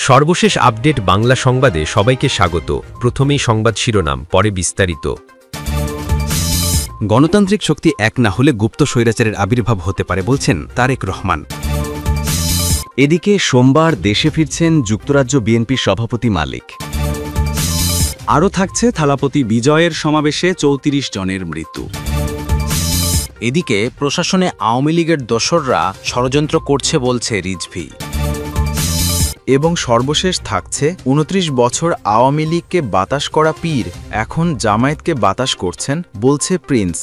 সর্বশেষ আপডেট বাংলা সংবাদে সবাইকে স্বাগত। প্রথমেই সংবাদ শিরোনাম, পরে বিস্তারিত। গণতান্ত্রিক শক্তি এক না হলে গুপ্ত স্বৈরাচারের আবির্ভাব হতে পারে বলছেন তারেক রহমান। এদিকে সোমবার দেশে ফিরছেন যুক্তরাজ্য বিএনপির সভাপতি মালিক। আরও থাকছে থালাপতি বিজয়ের সমাবেশে ৩৪ জনের মৃত্যু। এদিকে প্রশাসনে আওয়ামী লীগের দোসররা ষড়যন্ত্র করছে বলছে রিজভী। এবং সর্বশেষ থাকছে ২৯ বছর আওয়ামী লীগকে বাতাস করা পীর এখন জামায়াতকে বাতাস করছেন বলছে প্রিন্স।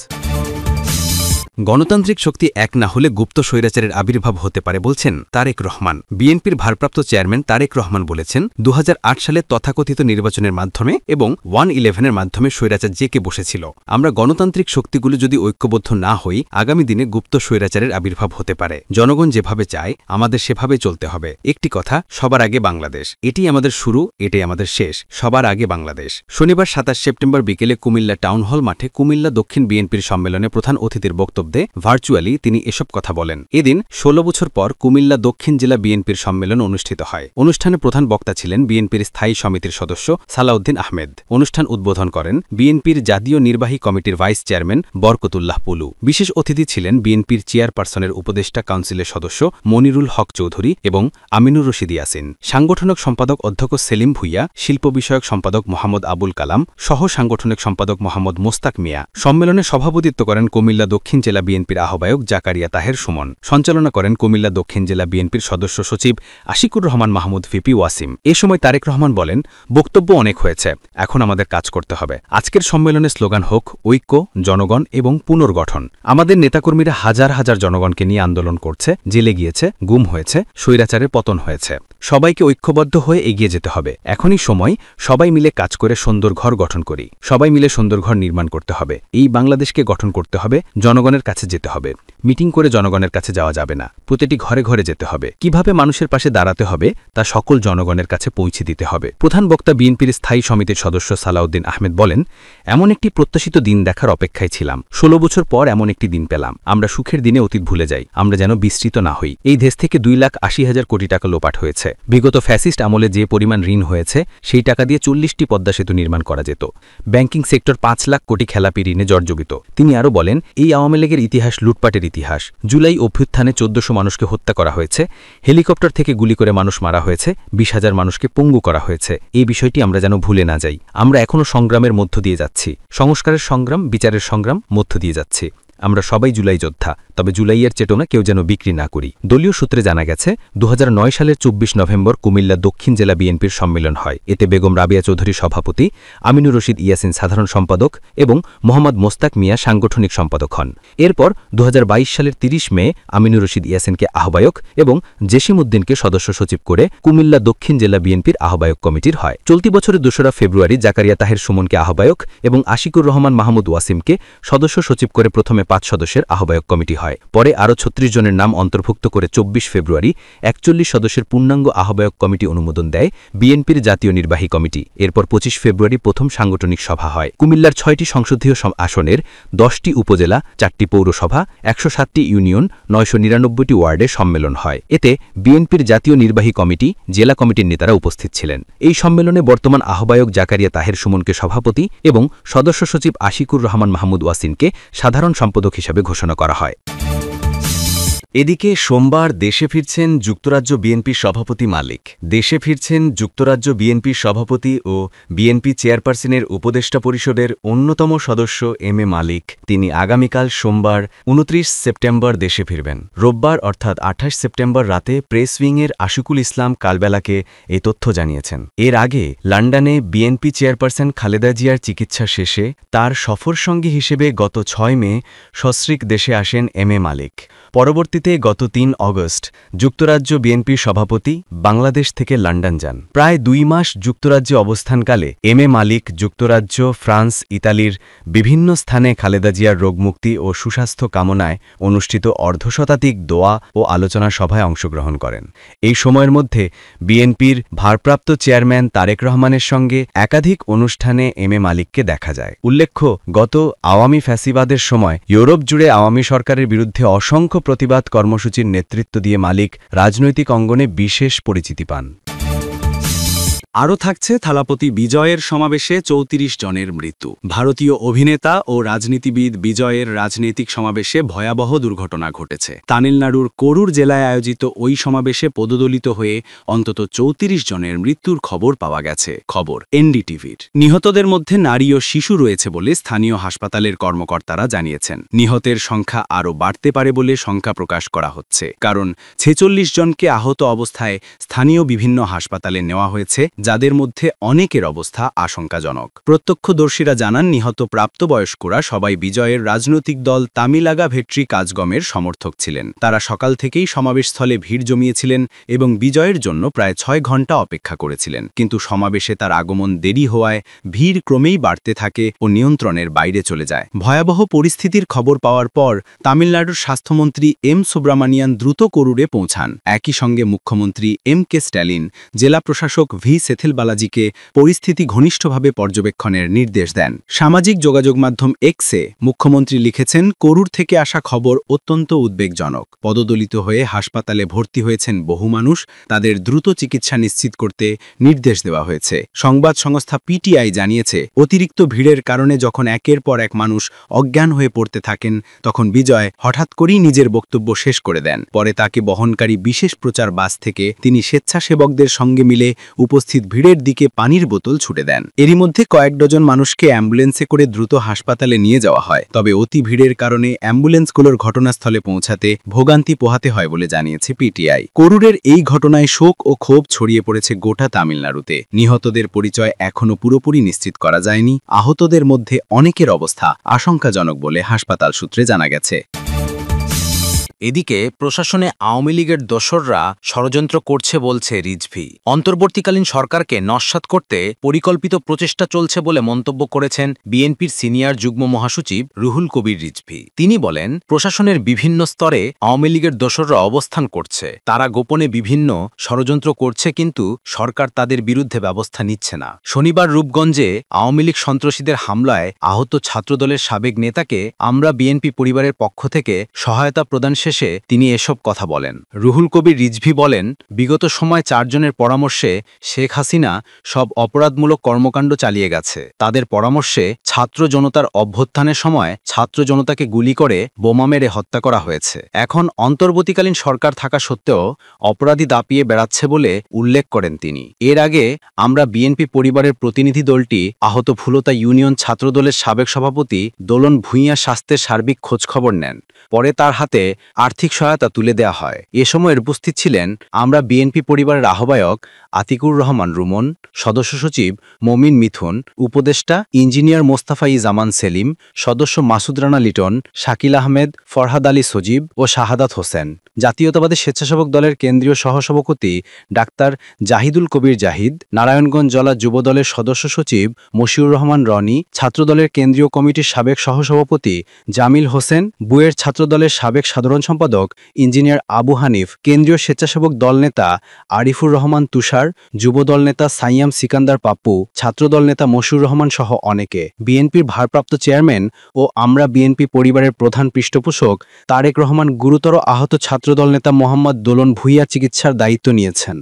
গণতান্ত্রিক শক্তি এক না হলে গুপ্ত স্বৈরাচারের আবির্ভাব হতে পারে বলছেন তারেক রহমান। বিএনপির ভারপ্রাপ্ত চেয়ারম্যান তারেক রহমান বলেছেন, ২০০৮ সালে তথাকথিত নির্বাচনের মাধ্যমে এবং 1-11-এর মাধ্যমে স্বৈরাচার জেকে বসেছিল। আমরা গণতান্ত্রিক শক্তিগুলো যদি ঐক্যবদ্ধ না হই, আগামী দিনে গুপ্ত স্বৈরাচারের আবির্ভাব হতে পারে। জনগণ যেভাবে চায় আমাদের সেভাবে চলতে হবে। একটি কথা, সবার আগে বাংলাদেশ। এটি আমাদের শুরু, এটাই আমাদের শেষ। সবার আগে বাংলাদেশ। শনিবার ২৭ সেপ্টেম্বর বিকেলে কুমিল্লা টাউন হল মাঠে কুমিল্লা দক্ষিণ বিএনপির সম্মেলনে প্রধান অতিথির বক্তব্যে ভার্চুয়ালি তিনি এসব কথা বলেন। এদিন ১৬ বছর পর কুমিল্লা দক্ষিণ জেলা বিএনপির সম্মেলন অনুষ্ঠিত হয়। অনুষ্ঠানে প্রধান বক্তা ছিলেন বিএনপির স্থায়ী সমিতির সদস্য সালাউদ্দিন আহমেদ। অনুষ্ঠান উদ্বোধন করেন বিএনপির জাতীয় নির্বাহী কমিটির ভাইস চেয়ারম্যান বরকতুল্লাহ পুলু। বিশেষ অতিথি ছিলেন বিএনপির চেয়ারপারসনের উপদেষ্টা কাউন্সিলের সদস্য মনিরুল হক চৌধুরী এবং আমিনুর রশিদ ইয়াসিন, সাংগঠনিক সম্পাদক অধ্যক্ষ সেলিম ভুইয়া, শিল্প বিষয়ক সম্পাদক মোহাম্মদ আবুল কালাম, সহ সাংগঠনিক সম্পাদক মোহাম্মদ মোস্তাক মিয়া। সম্মেলনে সভাপতিত্ব করেন কুমিল্লা দক্ষিণ জেলা বিএনপির আহ্বায়ক জাকারিয়া তাহের সুমন। সঞ্চালনা করেন কুমিল্লা দক্ষিণ জেলা বিএনপির সদস্য সচিব আশিকুর রহমান মাহমুদ ভিপি ওয়াসিম। এ সময় তারেক রহমান বলেন, বক্তব্য অনেক হয়েছে, এখন আমাদের কাজ করতে হবে। আজকের সম্মেলনে স্লোগান হোক ঐক্য, জনগণ এবং পুনর্গঠন। আমাদের নেতাকর্মীরা হাজার হাজার জনগণকে নিয়ে আন্দোলন করছে, জেলে গিয়েছে, গুম হয়েছে, স্বৈরাচারের পতন হয়েছে। সবাইকে ঐক্যবদ্ধ হয়ে এগিয়ে যেতে হবে। এখনই সময় সবাই মিলে কাজ করে সুন্দর ঘর গঠন করি। সবাই মিলে সুন্দর ঘর নির্মাণ করতে হবে। এই বাংলাদেশকে গঠন করতে হবে। জনগণের কাছে যেতে হবে। মিটিং করে জনগণের কাছে যাওয়া যাবে না। প্রতিটি ঘরে ঘরে যেতে হবে। কিভাবে মানুষের পাশে দাঁড়াতে হবে তা সকল জনগণের কাছে পৌঁছে দিতে হবে। প্রধান বক্তা বিএনপির স্থায়ী সমিতির সদস্য সালাউদ্দিন আহমেদ বলেন, এমন একটি প্রত্যাশিত দিন দেখার অপেক্ষায় ছিলাম। ১৬ বছর পর এমন একটি দিন পেলাম। আমরা সুখের দিনে অতীত ভুলে যাই। আমরা যেন বিস্তৃত না হই। এই দেশ থেকে ২,৮০,০০০ কোটি টাকা লোপাট হয়েছে। বিগত ফ্যাসিস্ট আমলে যে পরিমাণ ঋণ হয়েছে, সেই টাকা দিয়ে ৪০টি পদ্মা সেতু নির্মাণ করা যেত। ব্যাংকিং সেক্টর ৫ লাখ কোটি খেলাপি ঋণে জর্জরিত। তিনি আরও বলেন, এই আওয়ামী লীগের ইতিহাস লুটপাটের ইতিহাস। জুলাই অভ্যুত্থানে ১৪০০ মানুষকে হত্যা করা হয়েছে। হেলিকপ্টার থেকে গুলি করে মানুষ মারা হয়েছে। ২০,০০০ মানুষকে পঙ্গু করা হয়েছে। এই বিষয়টি আমরা যেন ভুলে না যাই। আমরা এখনও সংগ্রামের মধ্য দিয়ে যাচ্ছি। সংস্কারের সংগ্রাম, বিচারের সংগ্রাম মধ্য দিয়ে যাচ্ছি। আমরা সবাই জুলাই যোদ্ধা, তবে জুলাইয়ের চেতনা কেউ যেন বিক্রি না করি। দলীয় সূত্রে জানা গেছে, ২০০৯ সালের ২৪ নভেম্বর কুমিল্লা দক্ষিণ জেলা বিএনপির সম্মেলন হয়। এতে বেগম রাবিয়া চৌধুরী সভাপতি, আমিনুর রশিদ ইয়াসিন সাধারণ সম্পাদক এবং মোহাম্মদ মোস্তাক মিয়া সাংগঠনিক সম্পাদক হন। এরপর ২০২২ সালের ৩০ মে আমিনুর রশিদ ইয়াসিনকে আহ্বায়ক এবং জেসিম উদ্দিনকে সদস্য সচিব করে কুমিল্লা দক্ষিণ জেলা বিএনপির আহ্বায়ক কমিটির হয়। চলতি বছরের ২রা ফেব্রুয়ারি জাকারিয়া তাহের সুমনকে আহ্বায়ক এবং আশিকুর রহমান মাহমুদ ওয়াসিমকে সদস্য সচিব করে প্রথমে ৫ সদস্যের আহ্বায়ক কমিটি হয়। পরে আরও ৩৬ জনের নাম অন্তর্ভুক্ত করে ২৪ ফেব্রুয়ারি ৪১ সদস্যের পূর্ণাঙ্গ আহ্বায়ক কমিটি অনুমোদন দেয় বিএনপির জাতীয় নির্বাহী কমিটি। এরপর ২৫ ফেব্রুয়ারি প্রথম সাংগঠনিক সভা হয়। কুমিল্লার ৬টি সংসদীয় আসনের ১০টি উপজেলা, ৪টি পৌরসভা, ১০৭টি ইউনিয়ন, ৯৯৯টি ওয়ার্ডে সম্মেলন হয়। এতে বিএনপির জাতীয় নির্বাহী কমিটি, জেলা কমিটির নেতারা উপস্থিত ছিলেন। এই সম্মেলনে বর্তমান আহ্বায়ক জাকারিয়া তাহের সুমনকে সভাপতি এবং সদস্য সচিব আশিকুর রহমান মাহমুদ ওয়াসিনকে সাধারণ সম্পাদক হিসাবে ঘোষণা করা হয়। এদিকে সোমবার দেশে ফিরছেন যুক্তরাজ্য বিএনপির সভাপতি মালিক। দেশে ফিরছেন যুক্তরাজ্য বিএনপির সভাপতি ও বিএনপি চেয়ারপারসনের উপদেষ্টা পরিষদের অন্যতম সদস্য এম এ মালিক। তিনি আগামীকাল সোমবার ২৯ সেপ্টেম্বর দেশে ফিরবেন। রোববার অর্থাৎ ২৮ সেপ্টেম্বর রাতে প্রেস উইংয়ের আশিকুল ইসলাম কালবেলাকে এই তথ্য জানিয়েছেন। এর আগে লন্ডনে বিএনপি চেয়ারপারসন খালেদা জিয়ার চিকিৎসা শেষে তার সফরসঙ্গী হিসেবে গত ৬ মে সস্ত্রীক দেশে আসেন এম এ মালিক। পরবর্তীতে গত ৩ অগস্ট যুক্তরাজ্য বিএনপির সভাপতি বাংলাদেশ থেকে লন্ডন যান। প্রায় ২ মাস যুক্তরাজ্যে অবস্থানকালে এম এ মালিক যুক্তরাজ্য, ফ্রান্স, ইতালির বিভিন্ন স্থানে খালেদা জিয়ার রোগমুক্তি ও সুস্বাস্থ্য কামনায় অনুষ্ঠিত অর্ধশতাধিক দোয়া ও আলোচনা সভায় অংশগ্রহণ করেন। এই সময়ের মধ্যে বিএনপির ভারপ্রাপ্ত চেয়ারম্যান তারেক রহমানের সঙ্গে একাধিক অনুষ্ঠানে এম এ মালিককে দেখা যায়। উল্লেখ্য, গত আওয়ামী ফ্যাসিবাদের সময় ইউরোপ জুড়ে আওয়ামী সরকারের বিরুদ্ধে অসংখ্য প্রতিবাদ কর্মসূচির নেতৃত্ব দিয়ে মালিক রাজনৈতিক অঙ্গনে বিশেষ পরিচিতি পান। আরও থাকছে থালাপতি বিজয়ের সমাবেশে ৩৪ জনের মৃত্যু। ভারতীয় অভিনেতা ও রাজনীতিবিদ বিজয়ের রাজনৈতিক সমাবেশে ভয়াবহ দুর্ঘটনা ঘটেছে। তামিলনাড়ুর করুর জেলায় আয়োজিত ওই সমাবেশে পদদলিত হয়ে অন্তত ৩৪ জনের মৃত্যুর খবর পাওয়া গেছে। খবর এনডিটিভির। নিহতদের মধ্যে নারী ও শিশু রয়েছে বলে স্থানীয় হাসপাতালের কর্মকর্তারা জানিয়েছেন। নিহতের সংখ্যা আরও বাড়তে পারে বলে শঙ্কা প্রকাশ করা হচ্ছে, কারণ ৪৬ জনকে আহত অবস্থায় স্থানীয় বিভিন্ন হাসপাতালে নেওয়া হয়েছে, যাদের মধ্যে অনেকের অবস্থা আশঙ্কাজনক। প্রত্যক্ষদর্শীরা জানান, নিহত প্রাপ্তবয়স্করা সবাই বিজয়ের রাজনৈতিক দল তামিলাগা ভেট্রি কাজগমের সমর্থক ছিলেন। তারা সকাল থেকেই সমাবেশস্থলে ভিড় জমিয়েছিলেন এবং বিজয়ের জন্য প্রায় ৬ ঘণ্টা অপেক্ষা করেছিলেন। কিন্তু সমাবেশে তার আগমন দেরি হওয়ায় ভিড় ক্রমেই বাড়তে থাকে ও নিয়ন্ত্রণের বাইরে চলে যায়। ভয়াবহ পরিস্থিতির খবর পাওয়ার পর তামিলনাড়ুর স্বাস্থ্যমন্ত্রী এম সুব্রামানিয়ান দ্রুত করুরে পৌঁছান। একই সঙ্গে মুখ্যমন্ত্রী এম.কে. স্ট্যালিন জেলা প্রশাসক ভি. সেথিল বালাজিকে পরিস্থিতি ঘনিষ্ঠভাবে পর্যবেক্ষণের নির্দেশ দেন। সামাজিক যোগাযোগ মাধ্যম এক্সে মুখ্যমন্ত্রী লিখেছেন, করুর থেকে আসা খবর অত্যন্ত উদ্বেগজনক। পদদলিত হয়ে হাসপাতালে ভর্তি হয়েছেন বহু মানুষ, তাদের দ্রুত চিকিৎসা নিশ্চিত করতে নির্দেশ দেওয়া হয়েছে। সংবাদ সংস্থা পিটিআই জানিয়েছে, অতিরিক্ত ভিড়ের কারণে যখন একের পর এক মানুষ অজ্ঞান হয়ে পড়তে থাকেন, তখন বিজয় হঠাৎ করেই নিজের বক্তব্য শেষ করে দেন। পরে তাকে বহনকারী বিশেষ প্রচার বাস থেকে তিনি স্বেচ্ছাসেবকদের সঙ্গে মিলে উপস্থিত ভিড়ের দিকে পানির বোতল ছুটে দেন। এরই মধ্যে কয়েক ডজন মানুষকে অ্যাম্বুলেন্সে করে দ্রুত হাসপাতালে নিয়ে যাওয়া হয়। তবে অতি ভিড়ের কারণে অ্যাম্বুলেন্সগুলোর ঘটনাস্থলে পৌঁছাতে ভোগান্তি পোহাতে হয় বলে জানিয়েছে পিটিআই। করুরের এই ঘটনায় শোক ও ক্ষোভ ছড়িয়ে পড়েছে গোটা তামিলনাড়ুতে। নিহতদের পরিচয় এখনও পুরোপুরি নিশ্চিত করা যায়নি। আহতদের মধ্যে অনেকের অবস্থা আশঙ্কাজনক বলে হাসপাতাল সূত্রে জানা গেছে। এদিকে প্রশাসনে আওয়ামী লীগের দোসররা ষড়যন্ত্র করছে বলছে রিজভি। অন্তর্বর্তীকালীন সরকারকে নস্যাৎ করতে পরিকল্পিত প্রচেষ্টা চলছে বলে মন্তব্য করেছেন বিএনপির সিনিয়র যুগ্ম মহাসচিব রুহুল কবির রিজভি। তিনি বলেন, প্রশাসনের বিভিন্ন স্তরে আওয়ামী লীগের দোসররা অবস্থান করছে। তারা গোপনে বিভিন্ন ষড়যন্ত্র করছে, কিন্তু সরকার তাদের বিরুদ্ধে ব্যবস্থা নিচ্ছে না। শনিবার রূপগঞ্জে আওয়ামী লীগ সন্ত্রাসীদের হামলায় আহত ছাত্রদলের সাবেক নেতাকে আমরা বিএনপি পরিবারের পক্ষ থেকে সহায়তা প্রদান শেষে তিনি এসব কথা বলেন। রুহুল কবির রিজভি বলেন, বিগত সময় ৪ জনের পরামর্শে শেখ হাসিনা সব অপরাধমূলক কর্মকাণ্ড চালিয়ে গেছে। তাদের পরামর্শে ছাত্র জনতার অভ্যুত্থানের সময় ছাত্র জনতাকে গুলি করে বোমা মেরে হত্যা করা হয়েছে। এখন অন্তর্বর্তীকালীন সরকার থাকা সত্ত্বেও অপরাধী দাপিয়ে বেড়াচ্ছে বলে উল্লেখ করেন তিনি। এর আগে আমরা বিএনপি পরিবারের প্রতিনিধি দলটি আহত ফুলতা ইউনিয়ন ছাত্রদলের সাবেক সভাপতি দোলন ভূঁইয়া স্বাস্থ্যের সার্বিক খোঁজখবর নেন। পরে তার হাতে আর্থিক সহায়তা তুলে দেওয়া হয়। এ সময় উপস্থিত ছিলেন আমরা বিএনপি পরিবারের আহ্বায়ক আতিকুর রহমান রুমন, সদস্য সচিব মমিন মিথুন, উপদেষ্টা ইঞ্জিনিয়ার মোস্তাফাই জামান সেলিম, সদস্য মাসুদ রানা লিটন, শাকিল আহমেদ, ফরহাদ আলী সজীব ও শাহাদাত হোসেন, জাতীয়তাবাদী স্বেচ্ছাসেবক দলের কেন্দ্রীয় সহসভাপতি ডাক্তার জাহিদুল কবির জাহিদ, নারায়ণগঞ্জ জেলা যুব দলের সদস্য সচিব মশিউর রহমান রনি, ছাত্রদলের কেন্দ্রীয় কমিটির সাবেক সহসভাপতি জামিল হোসেন, বুয়ের ছাত্রদলের সাবেক সাধারণ সম্পাদক ইঞ্জিনিয়ার আবু হানিফ, কেন্দ্রীয় স্বেচ্ছাসেবক দল নেতা আরিফুর রহমান তুষার, যুবদল নেতা সাইয়াম সিকান্দার পাপ্পু, ছাত্রদল নেতা মশিউর রহমান সহ অনেকে। বিএনপির ভারপ্রাপ্ত চেয়ারম্যান ও আমরা বিএনপি পরিবারের প্রধান পৃষ্ঠপোষক তারেক রহমান গুরুতর আহত ছাত্রদল নেতা মোহাম্মদ দোলন ভূঁইয়া চিকিৎসার দায়িত্ব নিয়েছেন।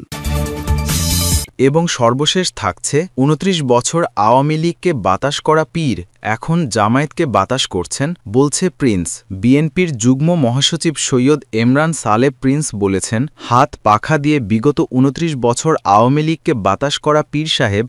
এবং সর্বশেষ থাকছে, ২৯ বছর আওয়ামী লীগকে বাতাস করা পীর এখন জামায়াতকে বাতাস করছেন বলছে প্রিন্স। বিএনপির যুগ্ম মহাসচিব সৈয়দ এমরান সালেহ প্রিন্স বলেছেন, হাত পাখা দিয়ে বিগত ২৯ বছর আওয়ামী লীগকে বাতাস করা পীর সাহেব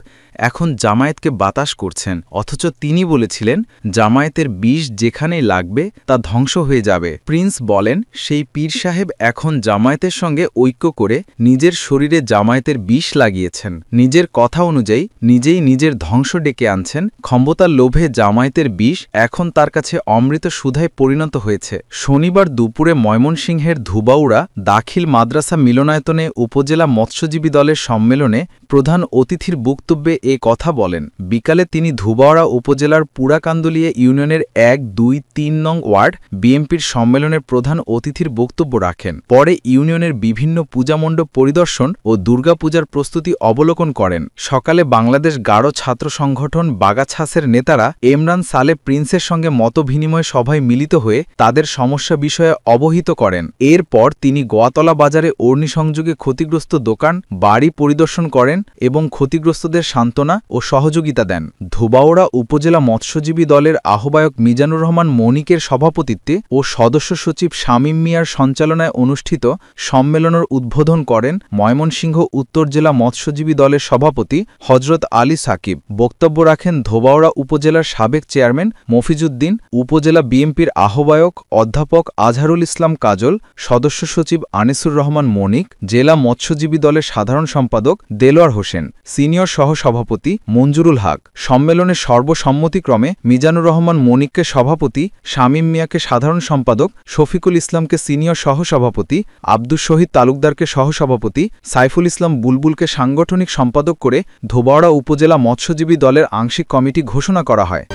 এখন জামায়াতকে বাতাস করছেন। অথচ তিনি বলেছিলেন, জামায়াতের বিষ যেখানেই লাগবে তা ধ্বংস হয়ে যাবে। প্রিন্স বলেন, সেই পীর সাহেব এখন জামায়াতের সঙ্গে ঐক্য করে নিজের শরীরে জামায়াতের বিষ লাগিয়েছেন। নিজের কথা অনুযায়ী নিজেই নিজের ধ্বংস ডেকে আনছেন। ক্ষমতার লোভে জামায়াতের বিষ এখন তার কাছে অমৃত সুধায় পরিণত হয়েছে। শনিবার দুপুরে ময়মনসিংহের ধুবাউড়া দাখিল মাদ্রাসা মিলনায়তনে উপজেলা মৎস্যজীবী দলের সম্মেলনে প্রধান অতিথির বক্তব্যে এ কথা বলেন। বিকালে তিনি ধুবাউড়া উপজেলার পুরাকান্দুলিয়া ইউনিয়নের ১, ২, ৩ নং ওয়ার্ড বিএনপির সম্মেলনের প্রধান অতিথির বক্তব্য রাখেন। পরে ইউনিয়নের বিভিন্ন পূজামণ্ডপ পরিদর্শন ও দুর্গাপূজার প্রস্তুতি অবলোকন করেন। সকালে বাংলাদেশ গারো ছাত্র সংগঠন বাগাছাসের নেতারা এমরান সালেহ প্রিন্সের সঙ্গে মতবিনিময় সভায় মিলিত হয়ে তাদের সমস্যা বিষয়ে অবহিত করেন। এরপর তিনি গোয়াতলা বাজারে অগ্নিসংযোগে ক্ষতিগ্রস্ত দোকান বাড়ি পরিদর্শন করেন এবং ক্ষতিগ্রস্তদের সান্ত্বনা ও সহযোগিতা দেন। ধোবাউড়া উপজেলা মৎস্যজীবী দলের আহ্বায়ক মিজানুর রহমান মনিকের সভাপতিত্বে ও সদস্য সচিব শামীম মিয়ার সঞ্চালনায় অনুষ্ঠিত সম্মেলনের উদ্বোধন করেন ময়মনসিংহ উত্তর জেলা মৎস্যজীবী দলের সভাপতি হজরত আলী সাকিব। বক্তব্য রাখেন ধোবাউড়া উপজেলার সাবেক চেয়ারম্যান মফিজউদ্দিন, উপজেলা বিএনপির আহ্বায়ক অধ্যাপক আজহারুল ইসলাম কাজল, সদস্য সচিব আনিসুর রহমান মনিক, জেলা মৎস্যজীবী দলের সাধারণ সম্পাদক দেলোয়ার হোসেন, সিনিয়র সহসভাপতি মঞ্জুরুল হক। সম্মেলনে সর্বসম্মতিক্রমে মিজানুর রহমান মনিককে সভাপতি, শামীম মিয়াকে সাধারণ সম্পাদক, শফিকুল ইসলামকে সিনিয়র সহসভাপতি, আব্দুস শহীদ তালুকদারকে সহসভাপতি, সাইফুল ইসলাম বুলবুলকে সাংগঠনিক সম্পাদক করে ধোবাউড়া উপজেলা মৎস্যজীবী দলের আংশিক কমিটি ঘোষণা করা হয়।